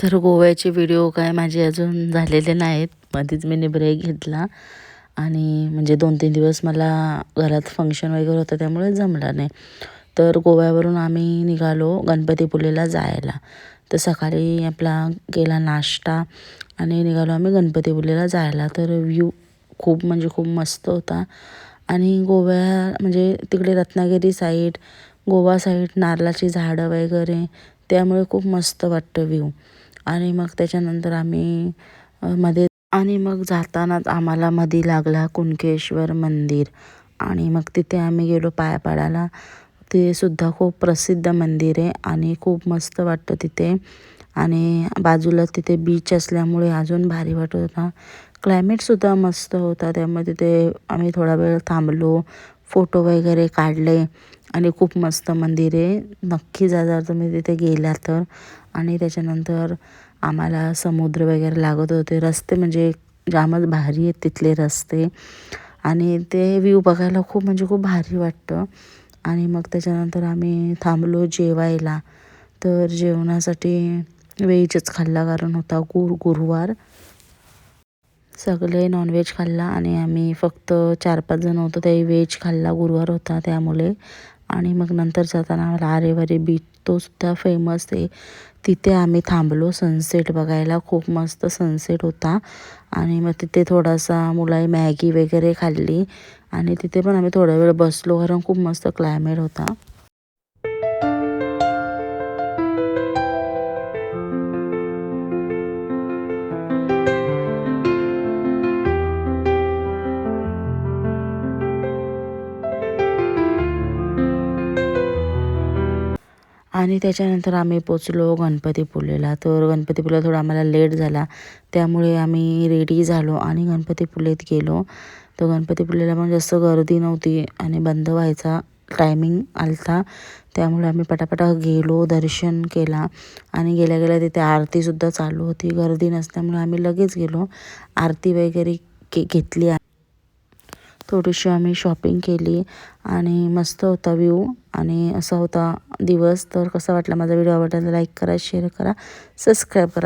तर गोव्याचे व्हिडिओ काय माझे अजून झालेले नाहीत. मध्येच मी ब्रेक घेतला आणि म्हणजे 2-3 दिवस मला घरात फंक्शन वगैरे होतं त्यामुळे जमलं नाही. तर गोव्यावरून आम्ही निघालो गणपतीपुळेला जायला. तर सकाळी आपला केला नाश्ता आणि निघालो आम्ही गणपतीपुळेला जायला. तर व्ह्यू खूप म्हणजे खूप मस्त होता. आणि गोव्या म्हणजे तिकडे रत्नागिरी साईड, गोवा साईड नारळाची झाडं वगैरे त्यामुळे खूप मस्त वाटतं व्ह्यू. आणि मग त्याच्यानंतर आम्ही मध्ये आणि मग जातानाच आम्हाला मध्ये लागला कुणकेश्वर मंदिर आणि मग तिथे आम्ही गेलो पाया पडायला. ते सुद्धा खूप प्रसिद्ध मंदिर आहे आणि खूप मस्त वाटतं तिथे. आणि बाजूला तिथे बीच असल्यामुळे अजून भारी वाटत होता. क्लायमेटसुद्धा मस्त होता त्यामुळे तिथे आम्ही थोडा वेळ थांबलो, फोटो वगैरे काढले आणि खूप मस्त मंदिर आहे. नक्की जा जर तुम्ही तिथे गेला तर. आणि त्याच्यानंतर आम्हाला समुद्र वगैरे लागत होते. रस्ते म्हणजे जामच भारी आहेत तिथले रस्ते आणि ते व्ह्यू बघायला खूप म्हणजे खूप भारी वाटतं. आणि मग त्याच्यानंतर आम्ही थांबलो जेवायला. तर जेवणासाठी व्हेजच खाल्ला कारण होता गुरुवार. सगळे नॉनव्हेज खाल्ला आणि आम्ही फक्त 4-5 जण होतो त्याही व्हेज खाल्ला. गुरुवार होता त्यामुळे. आणि मग नंतर जाताना आम्हाला आरेवारे बीच तो सुद्धा फेमस आहे. तिथे आम्ही थांबलो सनसेट बघायला. खूप मस्त सनसेट होता. आणि मग तिथे थोडासा मुलाने मॅगी वगैरे खाल्ली आणि तिथे पण आम्ही थोडा वेळ बसलो कारण खूप मस्त क्लायमेट होता. आणि त्याच्यानंतर आम्ही पोचलो गणपतीपुळेला. तर गणपतीपुळेला थोडा आम्हाला लेट झाला त्यामुळे आम्ही रेडी झालो आणि गणपतीपुळेत गेलो. तर गणपतीपुळेला पण जास्त गर्दी नव्हती आणि बंद व्हायचा टायमिंग आलता त्यामुळे आम्ही पटापटा गेलो, दर्शन केला आणि गेल्या गेल्या तिथे आरतीसुद्धा चालू होती. गर्दी नसल्यामुळे आम्ही लगेच गेलो, आरती वगैरे घेतली. थोडीशी आम्ही शॉपिंग केली आणि मस्त होता व्ह्यू आणि असा होता दिवस. तर कसा वाटला माझा व्हिडिओ आवडला तर लाईक करा, शेअर करा, सबस्क्राईब करा.